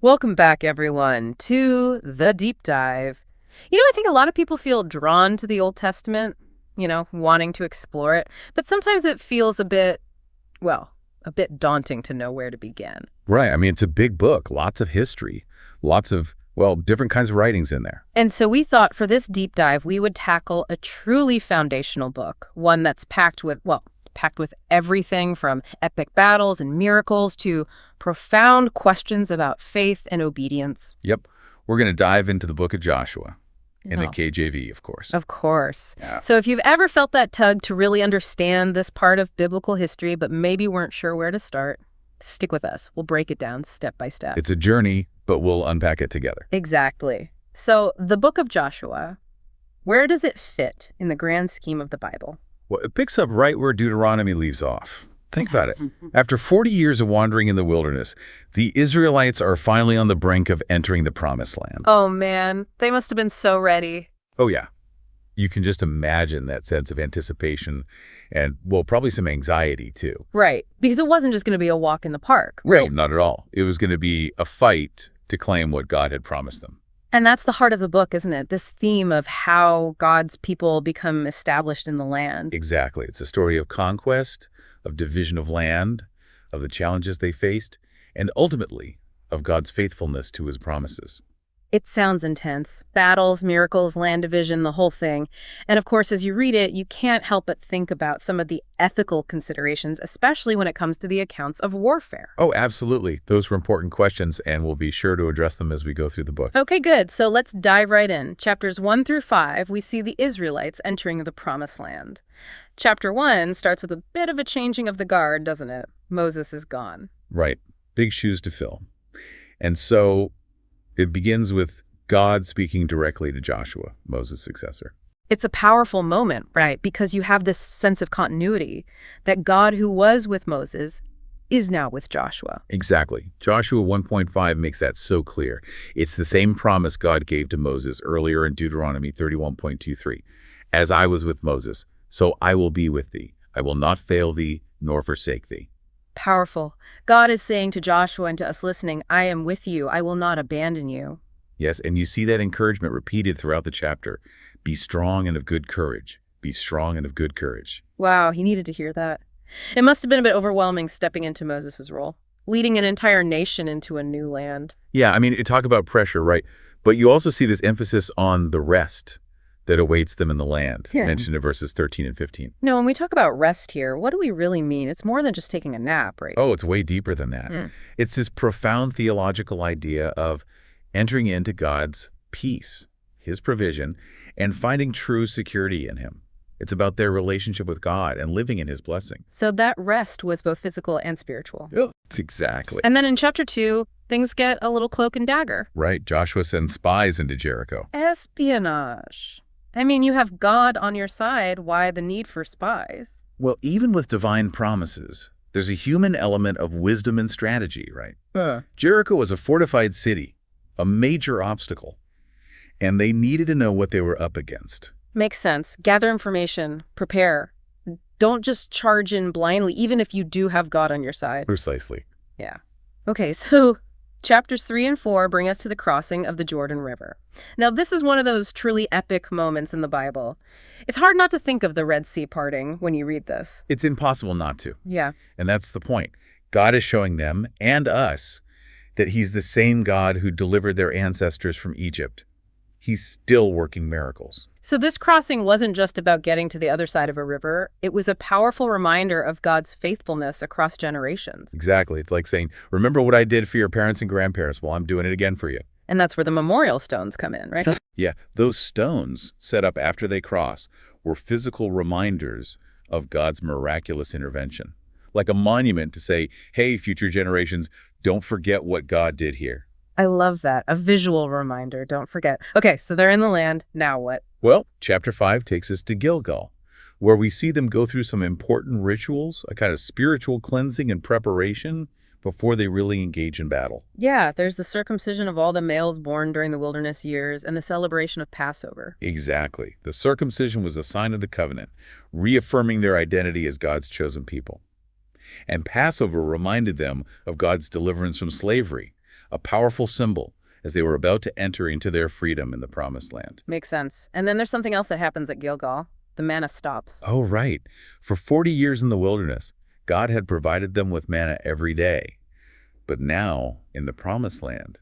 Welcome back, everyone, to The Deep Dive. I think a lot of people feel drawn to the Old Testament, wanting to explore it, but sometimes it feels a bit daunting to know where to begin. Right. I mean, it's a big book, lots of history, lots of, different kinds of writings in there. And so we thought for this deep dive, we would tackle a truly foundational book, one that's packed with everything from epic battles and miracles to profound questions about faith and obedience. Yep. We're going to dive into the book of Joshua in the Oh, KJV, of course. of course. Yeah. So if you've ever felt that tug to really understand this part of biblical history, but maybe weren't sure where to start, stick with us. We'll break it down step by step. It's a journey, but we'll unpack it together. Exactly. So the book of Joshua, where does it fit in the grand scheme of the Bible? Well, it picks up right where Deuteronomy leaves off. Think about it. After 40 years of wandering in the wilderness, the Israelites are finally on the brink of entering the Promised Land. Oh man, they must have been so ready. Oh, yeah. You can just imagine that sense of anticipation and, probably some anxiety, too. Right, because it wasn't just going to be a walk in the park. Right. Not at all. It was going to be a fight to claim what God had promised them. And that's the heart of the book, isn't it? This theme of how God's people become established in the land. Exactly. It's a story of conquest, of division of land, of the challenges they faced, and ultimately of God's faithfulness to his promises. It sounds intense. Battles, miracles, land division, the whole thing. And of course, as you read it, you can't help but think about some of the ethical considerations, especially when it comes to the accounts of warfare. Oh, absolutely. Those were important questions, and we'll be sure to address them as we go through the book. Okay, good. So let's dive right in. Chapters 1 through 5, we see the Israelites entering the Promised Land. Chapter 1 starts with a bit of a changing of the guard, doesn't it? Moses is gone. Right. Big shoes to fill. And so it begins with God speaking directly to Joshua, Moses' successor. It's a powerful moment, right? Because you have this sense of continuity that God who was with Moses is now with Joshua. Exactly. Joshua 1.5 makes that so clear. It's the same promise God gave to Moses earlier in Deuteronomy 31.23. As I was with Moses, so I will be with thee. I will not fail thee nor forsake thee. Powerful. God is saying to Joshua and to us listening, I am with you. I will not abandon you. Yes, and you see that encouragement repeated throughout the chapter. Be strong and of good courage. Be strong and of good courage. Wow, he needed to hear that. It must have been a bit overwhelming stepping into Moses' role, leading an entire nation into a new land. Yeah, I mean, you talk about pressure, right? But you also see this emphasis on the rest that awaits them in the land, mentioned in verses 13 and 15. No, when we talk about rest here, what do we really mean? It's more than just taking a nap, right? Oh, it's way deeper than that. It's this profound theological idea of entering into God's peace, his provision, and finding true security in him. It's about their relationship with God and living in his blessing. So that rest was both physical and spiritual. Oh, exactly. And then in chapter 2, things get a little cloak and dagger. Right. Joshua sends spies into Jericho. Espionage. I mean, you have God on your side. Why the need for spies? Well, even with divine promises, there's a human element of wisdom and strategy, right? Jericho was a fortified city, a major obstacle, and they needed to know what they were up against. Makes sense. Gather information. Prepare. Don't just charge in blindly, even if you do have God on your side. Precisely. Yeah. Okay, so chapters 3 and 4 bring us to the crossing of the Jordan River. Now, this is one of those truly epic moments in the Bible. It's hard not to think of the Red Sea parting when you read this. It's impossible not to. Yeah. And that's the point. God is showing them and us that he's the same God who delivered their ancestors from Egypt. He's still working miracles. So this crossing wasn't just about getting to the other side of a river. It was a powerful reminder of God's faithfulness across generations. Exactly. It's like saying, remember what I did for your parents and grandparents? Well, I'm doing it again for you. And that's where the memorial stones come in, right? Yeah, those stones set up after they cross were physical reminders of God's miraculous intervention. Like a monument to say, hey, future generations, don't forget what God did here. I love that. A visual reminder. Don't forget. Okay, so they're in the land. Now what? Well, chapter 5 takes us to Gilgal, where we see them go through some important rituals, a kind of spiritual cleansing and preparation before they really engage in battle. Yeah, there's the circumcision of all the males born during the wilderness years and the celebration of Passover. Exactly. The circumcision was a sign of the covenant, reaffirming their identity as God's chosen people. And Passover reminded them of God's deliverance from slavery, a powerful symbol as they were about to enter into their freedom in the Promised Land. Makes sense. And then there's something else that happens at Gilgal. The manna stops. Oh, right. For 40 years in the wilderness, God had provided them with manna every day. But now, in the Promised Land,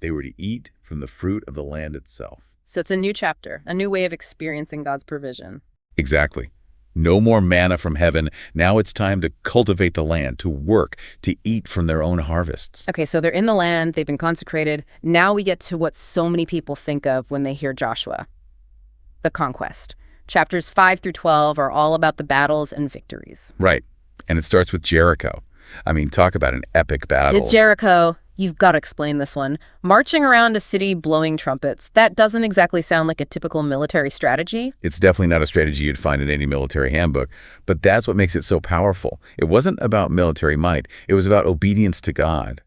they were to eat from the fruit of the land itself. So it's a new chapter, a new way of experiencing God's provision. Exactly. No more manna from heaven. Now it's time to cultivate the land, to work, to eat from their own harvests. Okay, so they're in the land, they've been consecrated. Now we get to what so many people think of when they hear Joshua, the conquest. Chapters 5 through 12 are all about the battles and victories. Right. And it starts with Jericho. I mean, talk about an epic battle. It's Jericho. You've got to explain this one. Marching around a city blowing trumpets, that doesn't exactly sound like a typical military strategy. It's definitely not a strategy you'd find in any military handbook, but that's what makes it so powerful. It wasn't about military might. It was about obedience to God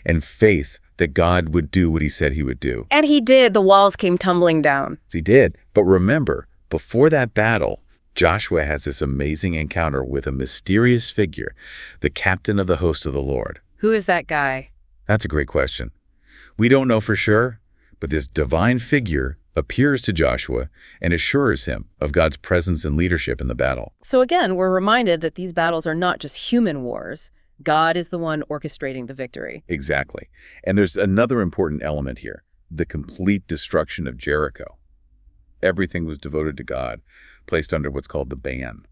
and faith that God would do what he said he would do. And he did. The walls came tumbling down. He did. But remember, before that battle, Joshua has this amazing encounter with a mysterious figure, the captain of the host of the Lord. Who is that guy? That's a great question. We don't know for sure, but this divine figure appears to Joshua and assures him of God's presence and leadership in the battle. So again, we're reminded that these battles are not just human wars. God is the one orchestrating the victory. Exactly. And there's another important element here, the complete destruction of Jericho. Everything was devoted to God, placed under what's called the ban.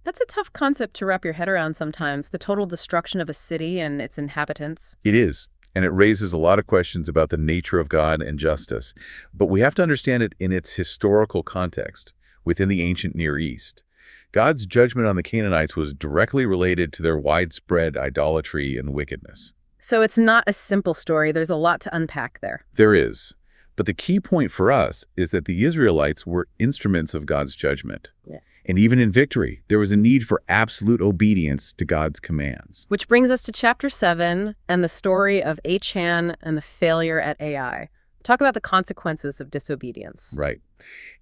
That's a tough concept to wrap your head around sometimes, the total destruction of a city and its inhabitants. It is, and it raises a lot of questions about the nature of God and justice. But we have to understand it in its historical context, within the ancient Near East. God's judgment on the Canaanites was directly related to their widespread idolatry and wickedness. So it's not a simple story. There's a lot to unpack there. There is. But the key point for us is that the Israelites were instruments of God's judgment. Yeah. And even in victory, there was a need for absolute obedience to God's commands. Which brings us to chapter 7 and the story of Achan and the failure at Ai. Talk about the consequences of disobedience. Right.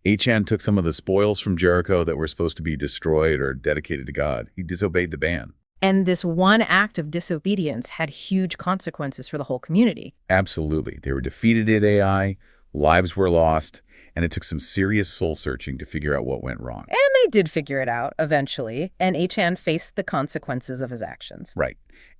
Achan took some of the spoils from Jericho that were supposed to be destroyed or dedicated to God. He disobeyed the ban. And this one act of disobedience had huge consequences for the whole community. Absolutely. They were defeated at Ai, lives were lost, and it took some serious soul-searching to figure out what went wrong. And they did figure it out eventually, and Achan faced the consequences of his actions. Right.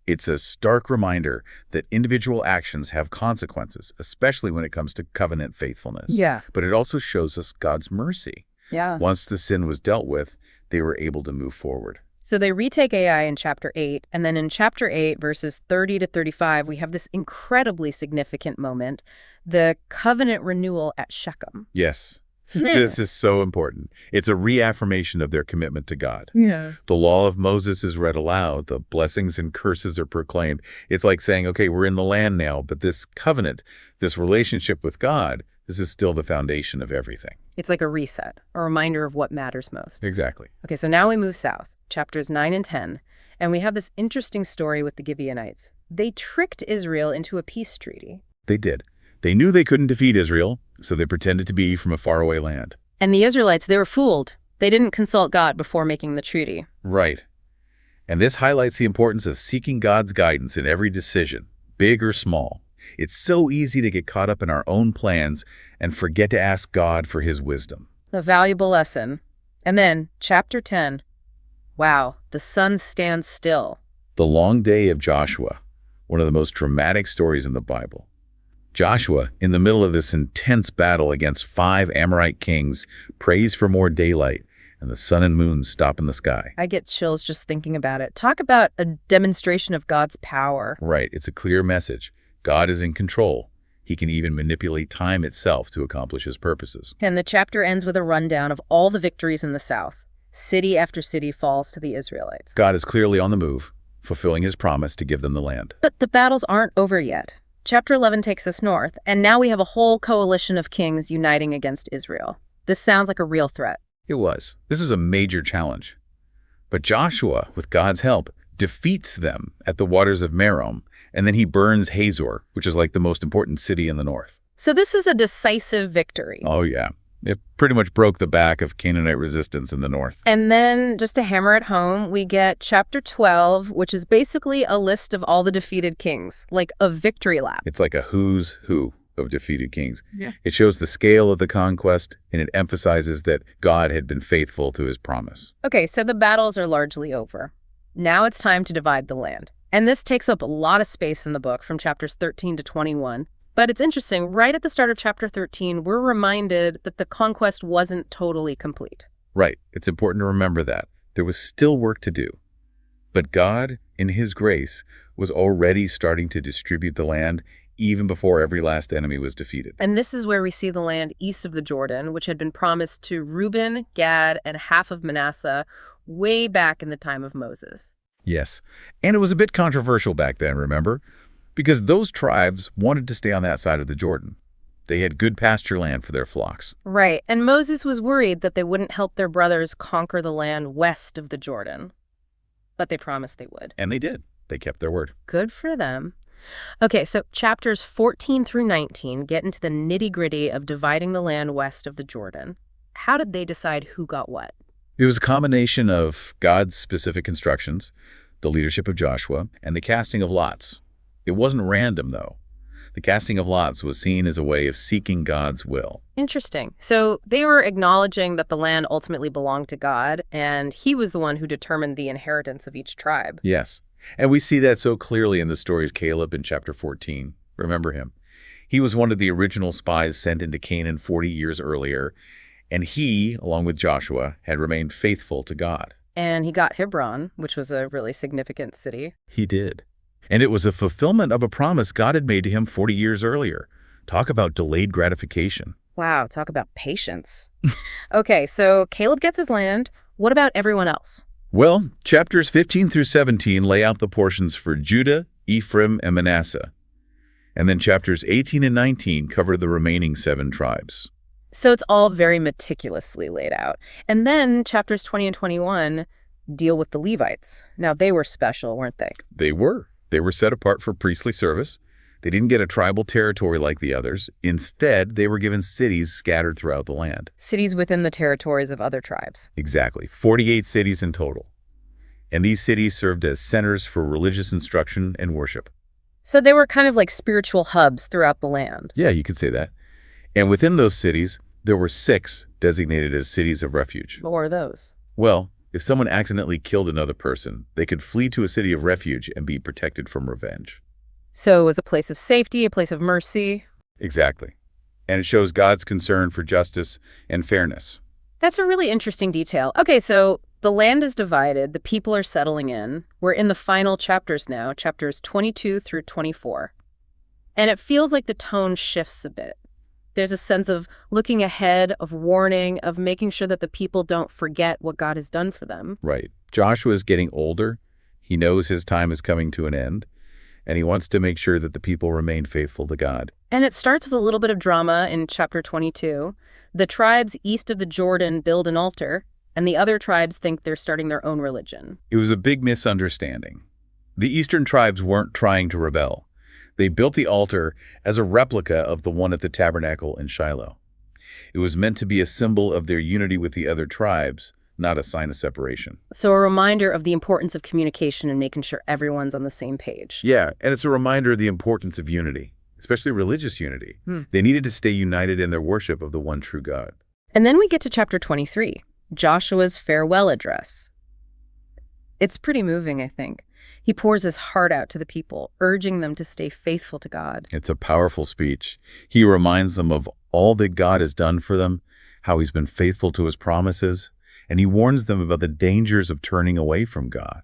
It's a stark reminder that individual actions have consequences, especially when it comes to covenant faithfulness. Yeah. But it also shows us God's mercy. Yeah. Once the sin was dealt with, they were able to move forward. So they retake Ai in chapter 8, and then in chapter 8, verses 30 to 35, we have this incredibly significant moment, the covenant renewal at Shechem. Yes. This is so important. It's a reaffirmation of their commitment to God. Yeah. The law of Moses is read aloud. The blessings and curses are proclaimed. It's like saying, okay, we're in the land now, but this covenant, this relationship with God, this is still the foundation of everything. It's like a reset, a reminder of what matters most. Exactly. Okay, so now we move south, chapters 9 and 10, and we have this interesting story with the Gibeonites. They tricked Israel into a peace treaty. They did. They knew they couldn't defeat Israel, so they pretended to be from a faraway land. And the Israelites, they were fooled. They didn't consult God before making the treaty. Right. And this highlights the importance of seeking God's guidance in every decision, big or small. It's so easy to get caught up in our own plans and forget to ask God for his wisdom. A valuable lesson. And then, chapter 10. Wow, the sun stands still. The long day of Joshua, one of the most dramatic stories in the Bible. Joshua, in the middle of this intense battle against 5 Amorite kings, prays for more daylight, and the sun and moon stop in the sky. I get chills just thinking about it. Talk about a demonstration of God's power. Right, it's a clear message. God is in control. He can even manipulate time itself to accomplish his purposes. And the chapter ends with a rundown of all the victories in the south. City after city falls to the Israelites. God is clearly on the move, fulfilling his promise to give them the land. But the battles aren't over yet. Chapter 11 takes us north, and now we have a whole coalition of kings uniting against Israel. This sounds like a real threat. It was. This is a major challenge. But Joshua, with God's help, defeats them at the waters of Merom, and then he burns Hazor, which is like the most important city in the north. So this is a decisive victory. Oh, yeah. It pretty much broke the back of Canaanite resistance in the north. And then, just to hammer it home, we get chapter 12, which is basically a list of all the defeated kings, like a victory lap. It's like a who's who of defeated kings. Yeah. It shows the scale of the conquest, and it emphasizes that God had been faithful to his promise. Okay, so the battles are largely over. Now it's time to divide the land. And this takes up a lot of space in the book from chapters 13 to 21. But it's interesting, right at the start of chapter 13, we're reminded that the conquest wasn't totally complete. Right. It's important to remember that. There was still work to do. But God, in his grace, was already starting to distribute the land even before every last enemy was defeated. And this is where we see the land east of the Jordan, which had been promised to Reuben, Gad, and half of Manasseh way back in the time of Moses. Yes. And it was a bit controversial back then, remember? Because those tribes wanted to stay on that side of the Jordan. They had good pasture land for their flocks. Right, and Moses was worried that they wouldn't help their brothers conquer the land west of the Jordan. But they promised they would. And they did. They kept their word. Good for them. Okay, so chapters 14 through 19 get into the nitty-gritty of dividing the land west of the Jordan. How did they decide who got what? It was a combination of God's specific instructions, the leadership of Joshua, and the casting of lots. It wasn't random, though. The casting of lots was seen as a way of seeking God's will. Interesting. So they were acknowledging that the land ultimately belonged to God, and he was the one who determined the inheritance of each tribe. Yes. And we see that so clearly in the stories Caleb in chapter 14. Remember him. He was one of the original spies sent into Canaan 40 years earlier, and he, along with Joshua, had remained faithful to God. And he got Hebron, which was a really significant city. He did. And it was a fulfillment of a promise God had made to him 40 years earlier. Talk about delayed gratification. Wow, talk about patience. Okay, so Caleb gets his land. What about everyone else? Well, chapters 15 through 17 lay out the portions for Judah, Ephraim, and Manasseh. And then chapters 18 and 19 cover the remaining 7 tribes. So it's all very meticulously laid out. And then chapters 20 and 21 deal with the Levites. Now, they were special, weren't they? They were. They were set apart for priestly service. They didn't get a tribal territory like the others. Instead, they were given cities scattered throughout the land. Cities within the territories of other tribes. Exactly. 48 cities in total. And these cities served as centers for religious instruction and worship. So they were kind of like spiritual hubs throughout the land. Yeah, you could say that. And within those cities, there were 6 designated as cities of refuge. What were those? Well, if someone accidentally killed another person, they could flee to a city of refuge and be protected from revenge. So it was a place of safety, a place of mercy. Exactly. And it shows God's concern for justice and fairness. That's a really interesting detail. Okay, so the land is divided. The people are settling in. We're in the final chapters now, chapters 22 through 24. And it feels like the tone shifts a bit. There's a sense of looking ahead, of warning, of making sure that the people don't forget what God has done for them. Right. Joshua is getting older. He knows his time is coming to an end, and he wants to make sure that the people remain faithful to God. And it starts with a little bit of drama in chapter 22. The tribes east of the Jordan build an altar, and the other tribes think they're starting their own religion. It was a big misunderstanding. The eastern tribes weren't trying to rebel. They built the altar as a replica of the one at the tabernacle in Shiloh. It was meant to be a symbol of their unity with the other tribes, not a sign of separation. So a reminder of the importance of communication and making sure everyone's on the same page. Yeah, and it's a reminder of the importance of unity, especially religious unity. They needed to stay united in their worship of the one true God. And then we get to chapter 23, Joshua's farewell address. It's pretty moving, I think. He pours his heart out to the people, urging them to stay faithful to God. It's a powerful speech. He reminds them of all that God has done for them, how he's been faithful to his promises, and he warns them about the dangers of turning away from God,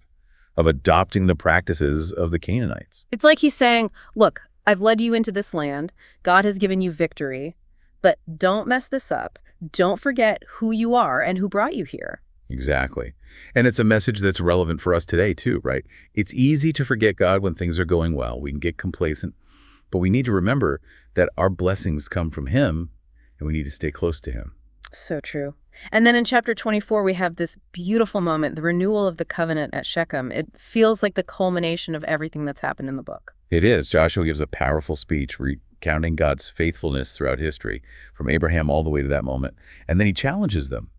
of adopting the practices of the Canaanites. It's like he's saying, look, I've led you into this land. God has given you victory, but don't mess this up. Don't forget who you are and who brought you here. Exactly. And it's a message that's relevant for us today too, right? It's easy to forget God when things are going well. We can get complacent, but we need to remember that our blessings come from him and we need to stay close to him. So true. And then in chapter 24, we have this beautiful moment, the renewal of the covenant at Shechem. It feels like the culmination of everything that's happened in the book. It is. Joshua gives a powerful speech counting God's faithfulness throughout history, from Abraham all the way to that moment. And then he challenges them.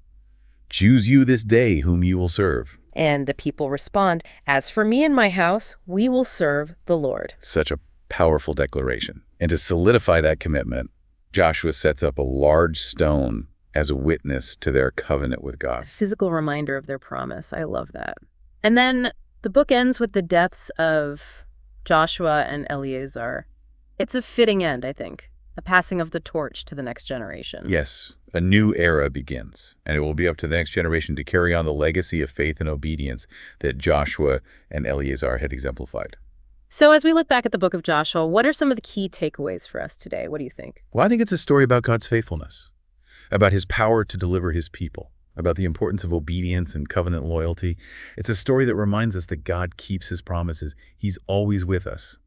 Choose you this day whom you will serve. And the people respond, "As for me and my house, we will serve the Lord." Such a powerful declaration. And to solidify that commitment, Joshua sets up a large stone as a witness to their covenant with God. A physical reminder of their promise. I love that. And then the book ends with the deaths of Joshua and Eleazar. It's a fitting end, I think. A passing of the torch to the next generation. Yes, a new era begins, and it will be up to the next generation to carry on the legacy of faith and obedience that Joshua and Eleazar had exemplified. So as we look back at the book of Joshua, what are some of the key takeaways for us today? What do you think? Well, I think it's a story about God's faithfulness, about his power to deliver his people, about the importance of obedience and covenant loyalty. It's a story that reminds us that God keeps his promises. He's always with us,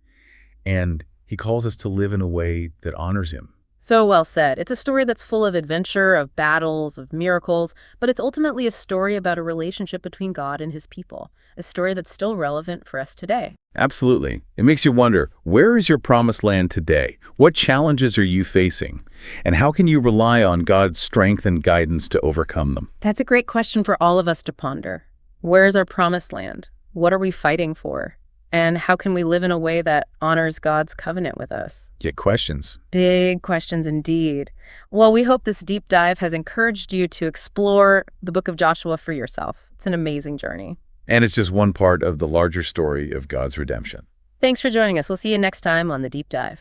and he calls us to live in a way that honors him. So well said. It's a story that's full of adventure, of battles, of miracles, but it's ultimately a story about a relationship between God and his people, a story that's still relevant for us today. Absolutely. It makes you wonder, where is your promised land today? What challenges are you facing? And how can you rely on God's strength and guidance to overcome them? That's a great question for all of us to ponder. Where is our promised land? What are we fighting for? And how can we live in a way that honors God's covenant with us? Get questions. Big questions indeed. Well, we hope this deep dive has encouraged you to explore the book of Joshua for yourself. It's an amazing journey. And it's just one part of the larger story of God's redemption. Thanks for joining us. We'll see you next time on The Deep Dive.